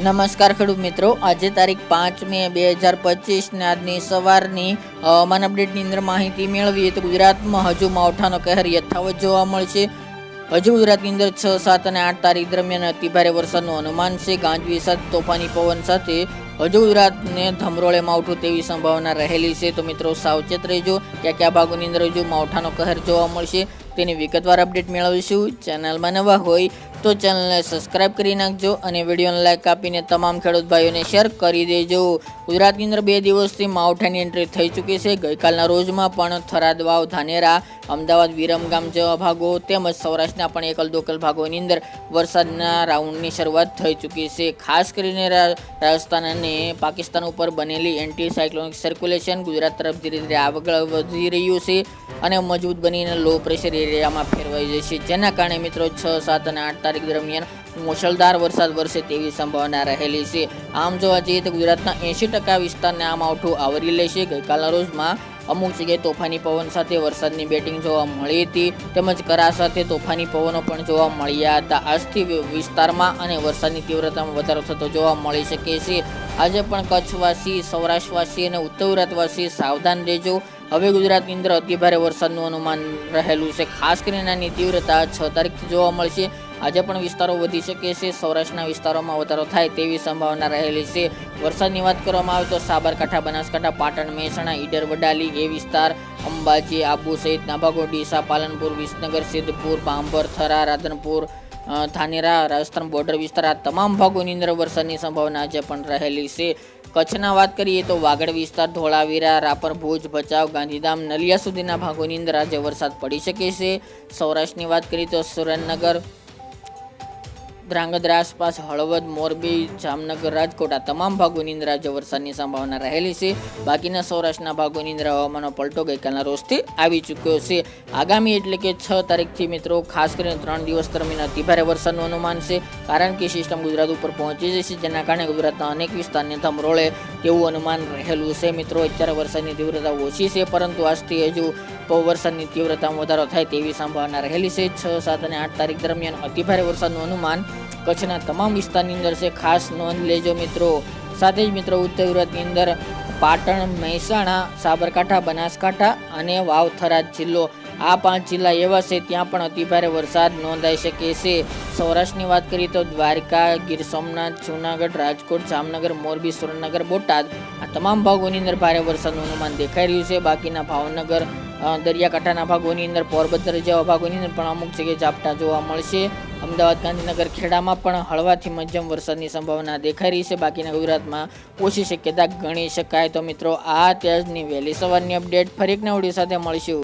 નમસ્કાર ખેડૂત મિત્રો, આજે તારીખ 5 મે 2025 ને આજની સવારની હવામાન અપડેટની અંદર માહિતી મેળવીએ તો ગુજરાતમાં હજુ માવઠાનો કહેર યથાવત જોવા મળશે. હજુ ગુજરાતની અંદર 6, 7 અને 8 તારીખ દરમિયાન અતિભારે વરસાદનું અનુમાન છે. ગાજવીજ સાથે તોફાની પવન સાથે હજુ ગુજરાતને ધમરોળે માવઠું તેવી સંભાવના રહેલી છે. તો મિત્રો સાવચેત રહેજો, કયા ભાગોની અંદર હજુ માવઠાનો કહેર જોવા મળશે તેની વિગતવાર અપડેટ મેળવીશું. ચેનલમાં નવા હોય તો ચેનલને સબસ્ક્રાઇબ કરી નાખજો અને વિડીયોને લાઇક આપીને તમામ ખેડૂત ભાઈઓને શેર કરી દેજો. ગુજરાતની અંદર 2 દિવસથી માવઠાની એન્ટ્રી થઈ ચૂકી છે. ગઈકાલના રોજમાં પણ થરાદ, વાવ, ધાનેરા, અમદાવાદ, વિરમગામ જેવા ભાગો તેમજ સૌરાષ્ટ્રના પણ એકલ દોકલ ભાગોની અંદર વરસાદના રાઉન્ડની શરૂઆત થઈ ચૂકી છે. ખાસ કરીને રાજસ્થાન અને પાકિસ્તાન ઉપર બનેલી એન્ટી સાયક્લોનિક સર્ક્યુલેશન ગુજરાત તરફ ધીરે ધીરે આગળ વધી રહ્યું છે અને મજબૂત બનીને લો પ્રેશર એરિયામાં ફેરવાઈ જશે, જેના કારણે મિત્રો 6, 7 અને 8 તારીખ દરમિયાન મુશળધાર વરસાદ વરસે તેવી સંભાવના રહેલી છે. આમ જોવા જઈએ તો ગુજરાતના 80% વિસ્તારને આ માવઠું આવરી લેશે. ગઈકાલના રોજમાં અમુક જગ્યાએ તોફાની પવન સાથે વરસાદની બેટિંગ જોવા મળી હતી, તેમજ કરા સાથે તોફાની પવનો પણ જોવા મળ્યા હતા. આજથી વિસ્તારમાં અને વરસાદની તીવ્રતામાં વધારો થતો જોવા મળી શકે છે. આજે પણ કચ્છવાસી, સૌરાષ્ટ્રવાસી અને ઉત્તર ગુજરાતવાસી સાવધાન રહેજો. હવે ગુજરાતની અંદર અતિભારે વરસાદનું અનુમાન રહેલું છે. ખાસ કરીને આની તીવ્રતા 6 તારીખથી જોવા મળશે. આજે પણ વિસ્તારો વધી શકે છે. સૌરાષ્ટ્રના વિસ્તારોમાં વધારો થાય તેવી સંભાવના રહેલી છે. વરસાદની વાત કરવામાં આવે તો સાબરકાંઠા, બનાસકાંઠા, પાટણ, મહેસાણા, ઈડર, વડાલી એ વિસ્તાર, અંબાજી, આબુ સહિતના ભાગો, ડીસા, પાલનપુર, વિસનગર, સિદ્ધપુર, ભાંભર, થરા, રાધનપુર, ધાનેરા, રાજસ્થાન બોર્ડર વિસ્તાર, આ તમામ ભાગોની અંદર વરસાદની સંભાવના આજે પણ રહેલી છે. કચ્છના વાત કરીએ તો વાગડ વિસ્તાર, ધોળાવીરા, રાપર, ભુજ, ભચાઉ, ગાંધીધામ, નલિયા સુધીના ભાગોની અંદર આજે વરસાદ પડી શકે છે. સૌરાષ્ટ્રની વાત કરીએ તો સુરેન્દ્રનગર, ધ્રાંગધ્રા આસપાસ, હળવદ, મોરબી, જામનગર, રાજકોટ, આ તમામ ભાગોની અંદર આજે વરસાદની સંભાવના રહેલી છે. બાકીના સૌરાષ્ટ્રના ભાગોની અંદર હવામાનનો પલટો ગઈકાલના રોજથી આવી ચૂક્યો છે. આગામી એટલે કે 6 તારીખથી મિત્રો ખાસ કરીને 3 દિવસ દરમિયાન અતિભારે વરસાદનું અનુમાન છે, કારણ કે સિસ્ટમ ગુજરાત ઉપર પહોંચી જશે, જેના કારણે ગુજરાતના અનેક વિસ્તારને ધમરોળે તેવું અનુમાન રહેલું છે. મિત્રો અત્યારે વરસાદની તીવ્રતા ઓછી છે, પરંતુ આજથી હજુ વરસાદની તીવ્રતામાં વધારો થાય તેવી સંભાવના રહેલી છે. 6, 7 અને 8 તારીખ દરમિયાન અતિભારે વરસાદનું અનુમાન કચ્છના તમામ વિસ્તારની અંદર છે. ખાસ નોંધ લેજો મિત્રો. સાથે જ મિત્રો ઉત્તર ગુજરાતની અંદર પાટણ, મહેસાણા, સાબરકાંઠા, બનાસકાંઠા અને વાવ, થરાદ જિલ્લો, આ 5 જિલ્લા એવા છે ત્યાં પણ અતિભારે વરસાદ નોંધાઈ શકે છે. સૌરાષ્ટ્રની વાત કરીએ તો દ્વારકા, ગીર સોમનાથ, જૂનાગઢ, રાજકોટ, જામનગર, મોરબી, સુરેન્દ્રનગર, બોટાદ, આ તમામ ભાગોની અંદર ભારે વરસાદનું અનુમાન દેખાઈ રહ્યું છે. બાકીના ભાવનગર, દરિયાકાંઠાના ભાગોની અંદર, પોરબંદર જેવા ભાગોની અંદર પણ અમુક જગ્યાએ ઝાપટા જોવા મળશે. અમદાવાદ, ગાંધીનગર, ખેડામાં પણ હળવાથી મધ્યમ વરસાદની સંભાવના દેખાઈ રહી છે. બાકીના ગુજરાતમાં ઓછી શક્યતા ગણી શકાય. તો મિત્રો આ ત્યાંની વહેલી સવારની અપડેટ. ફરી એક નવા વિડીયો સાથે મળીશું.